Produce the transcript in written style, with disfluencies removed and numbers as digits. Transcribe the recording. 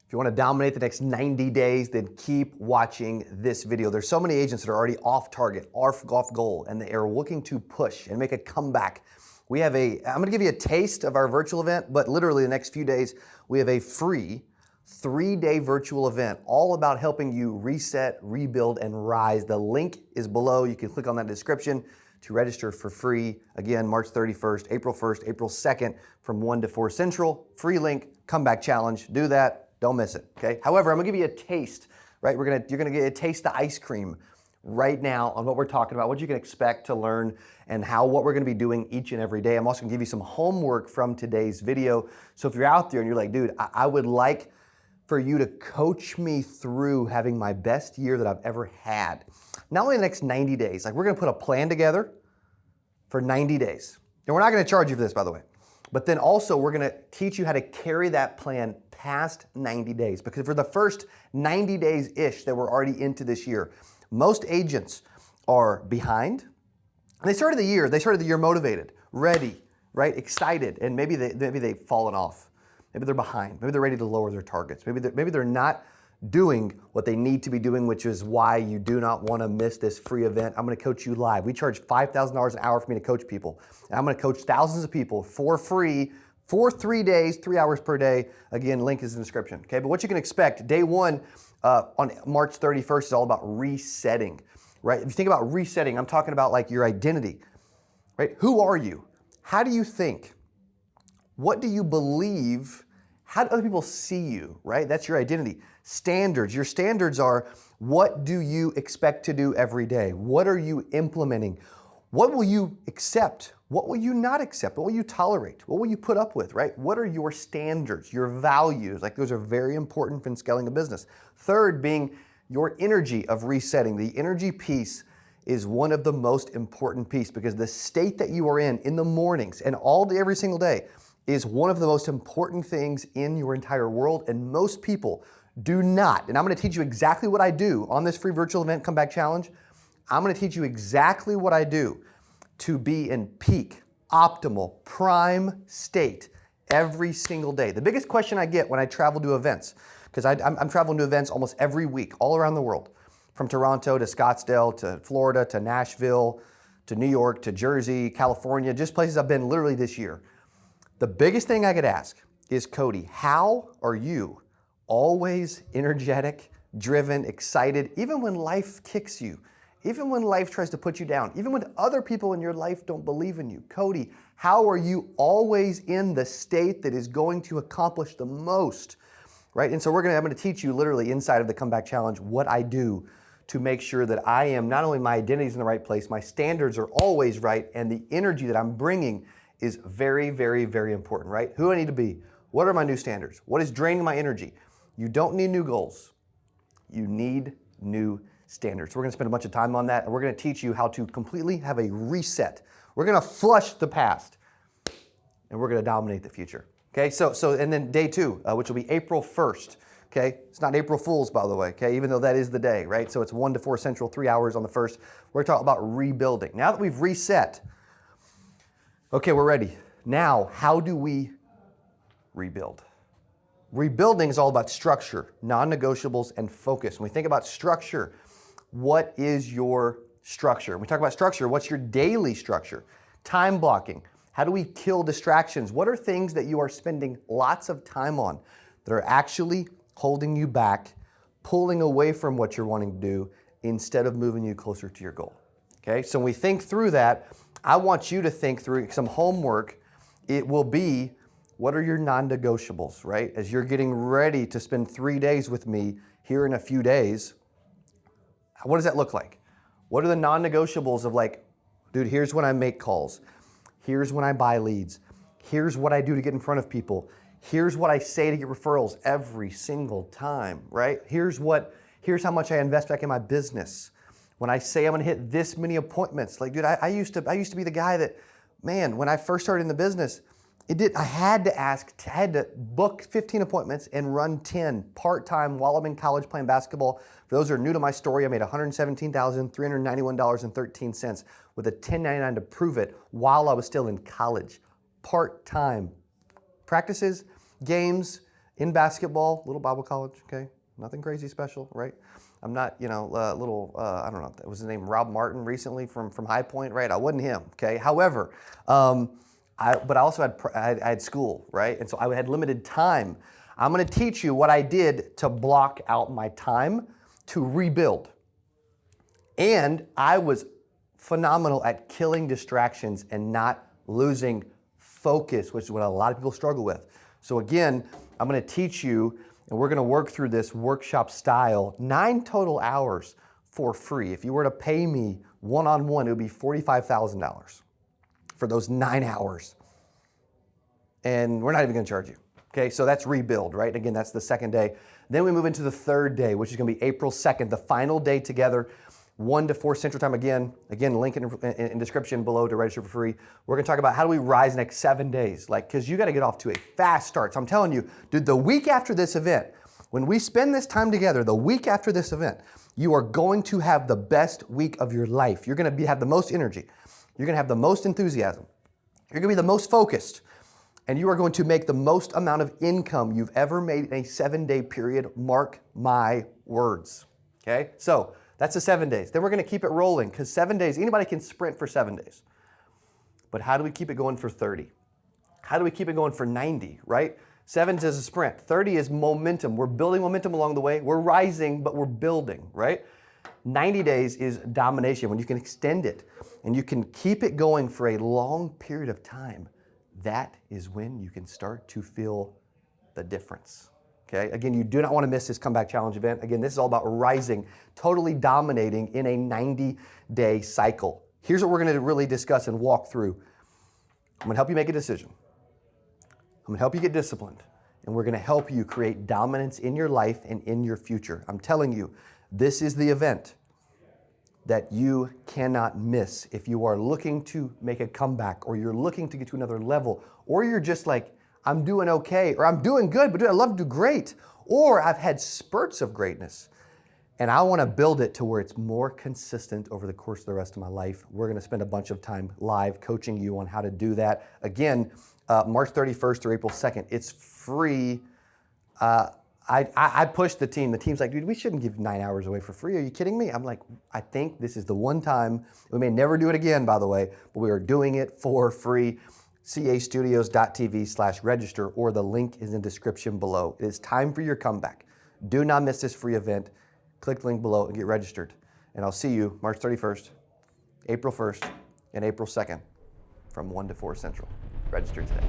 If you want to dominate the next 90 days, then keep watching this video. There's so many agents that are already off target, off goal, and they are looking to push and make a comeback. I'm going to give you a taste of our virtual event, but literally the next few days, we have a free 3-day virtual event all about helping you reset, rebuild, and rise. The link is below. You can click on that description to register for free. Again, March 31st, April 1st, April 2nd from 1 to 4 Central. Free link, comeback challenge. Do that. Don't miss it, okay? However, I'm gonna give you a taste, right? You're gonna get a taste the ice cream right now on what we're talking about, what you can expect to learn, and what we're gonna be doing each and every day. I'm also gonna give you some homework from today's video. So if you're out there and you're like, dude, I would like for you to coach me through having my best year that I've ever had. Not only the next 90 days, like we're gonna put a plan together for 90 days. And we're not gonna charge you for this, by the way. But then also we're gonna teach you how to carry that plan past 90 days. Because for the first 90 days-ish that we're already into this year, most agents are behind. And they started the year motivated, ready, right, excited, and maybe they've fallen off. Maybe they're behind. Maybe they're ready to lower their targets. Maybe they're not doing what they need to be doing, which is why you do not want to miss this free event. I'm going to coach you live. We charge $5,000 an hour for me to coach people. And I'm going to coach thousands of people for free for 3 days, 3 hours per day. Again, link is in the description. Okay, but what you can expect, day one on March 31st is all about resetting, right? If you think about resetting, I'm talking about like your identity, right? Who are you? How do you think? What do you believe? How do other people see you, right? That's your identity. Standards. Your standards are, what do you expect to do every day? What are you implementing? What will you accept? What will you not accept? What will you tolerate? What will you put up with, right? What are your standards, your values? Like those are very important in scaling a business. Third being your energy of resetting. The energy piece is one of the most important pieces because the state that you are in the mornings and all day, every single day is one of the most important things in your entire world. And most people do not. And I'm going to teach you exactly what I do on this free virtual event comeback challenge. I'm going to teach you exactly what I do to be in peak, optimal, prime state every single day. The biggest question I get when I travel to events, because I'm traveling to events almost every week all around the world, from Toronto to Scottsdale to Florida to Nashville to New York to Jersey, California, just places I've been literally this year. The biggest thing I could ask is, Cody, how are you always energetic, driven, excited, even when life kicks you? Even when life tries to put you down, even when other people in your life don't believe in you. Cody, how are you always in the state that is going to accomplish the most, right? And so I'm going to teach you literally inside of the comeback challenge what I do to make sure that I am, not only my identity is in the right place, my standards are always right, and the energy that I'm bringing is very, very, very important, right? Who do I need to be? What are my new standards? What is draining my energy? You don't need new goals. You need new standards. We're going to spend a bunch of time on that, and we're going to teach you how to completely have a reset. We're going to flush the past, and we're going to dominate the future. Okay, and then day two, which will be April 1st. Okay, it's not April Fool's, by the way. Okay, even though that is the day, right? So it's 1 to 4 Central, 3 hours on the 1st. We're talking about rebuilding. Now that we've reset, okay, we're ready. Now, how do we rebuild? Rebuilding is all about structure, non-negotiables, and focus. When we think about structure, what is your structure? When we talk about structure, what's your daily structure? Time blocking. How do we kill distractions? What are things that you are spending lots of time on that are actually holding you back, pulling away from what you're wanting to do instead of moving you closer to your goal? Okay, so when we think through that, I want you to think through some homework. It will be, what are your non-negotiables, right? As you're getting ready to spend 3 days with me here in a few days, what does that look like? What are the non-negotiables of like, dude, here's when I make calls. Here's when I buy leads. Here's what I do to get in front of people. Here's what I say to get referrals every single time, right? Here's how much I invest back in my business. When I say I'm gonna hit this many appointments, like, dude, I used to be the guy that, man, when I first started in the business, I had to book 15 appointments and run 10 part-time while I'm in college playing basketball. For those who are new to my story, I made $117,391.13 with a 1099 to prove it while I was still in college. Part-time. Practices, games, in basketball, little Bible college, okay? Nothing crazy special, right? I'm not, I don't know, that was his name, Rob Martin recently from High Point, right? I wasn't him, okay? However, but I also I had school, right? And so I had limited time. I'm gonna teach you what I did to block out my time to rebuild. And I was phenomenal at killing distractions and not losing focus, which is what a lot of people struggle with. So again, I'm gonna teach you, and we're gonna work through this workshop style, 9 total hours for free. If you were to pay me one-on-one, it would be $45,000 for those 9 hours. And we're not even gonna charge you. Okay, so that's rebuild, right? Again, that's the second day. Then we move into the third day, which is gonna be April 2nd, the final day together, 1 to 4 Central Time again, link in description below to register for free. We're gonna talk about how do we rise the next 7 days, because you gotta get off to a fast start. So I'm telling you, dude, the week after this event, when we spend this time together, the week after this event, you are going to have the best week of your life. You're gonna have the most energy. You're gonna have the most enthusiasm. You're gonna be the most focused. And you are going to make the most amount of income you've ever made in a 7-day period. Mark my words, okay? So that's the 7 days. Then we're gonna keep it rolling, because 7 days, anybody can sprint for 7 days. But how do we keep it going for 30? How do we keep it going for 90, right? 7 is a sprint. 30 is momentum. We're building momentum along the way. We're rising, but we're building, right? 90 days is domination, when you can extend it and you can keep it going for a long period of time. That is when you can start to feel the difference. Okay, again, you do not want to miss this comeback challenge event. Again, this is all about rising, totally dominating in a 90-day cycle. Here's what we're going to really discuss and walk through. I'm going to help you make a decision. I'm going to help you get disciplined. And we're going to help you create dominance in your life and in your future. I'm telling you, this is the event that you cannot miss if you are looking to make a comeback, or you're looking to get to another level, or you're just like, I'm doing okay, or I'm doing good, but dude, I love to do great, or I've had spurts of greatness and I want to build it to where it's more consistent over the course of the rest of my life. We're going to spend a bunch of time live coaching you on how to do that. Again, March 31st through April 2nd, it's free. I pushed the team. The team's like, dude, we shouldn't give 9 hours away for free. Are you kidding me? I'm like, I think this is the one time. We may never do it again, by the way, but we are doing it for free. castudios.tv/register, or the link is in the description below. It is time for your comeback. Do not miss this free event. Click the link below and get registered. And I'll see you March 31st, April 1st, and April 2nd from 1 to 4 Central. Register today.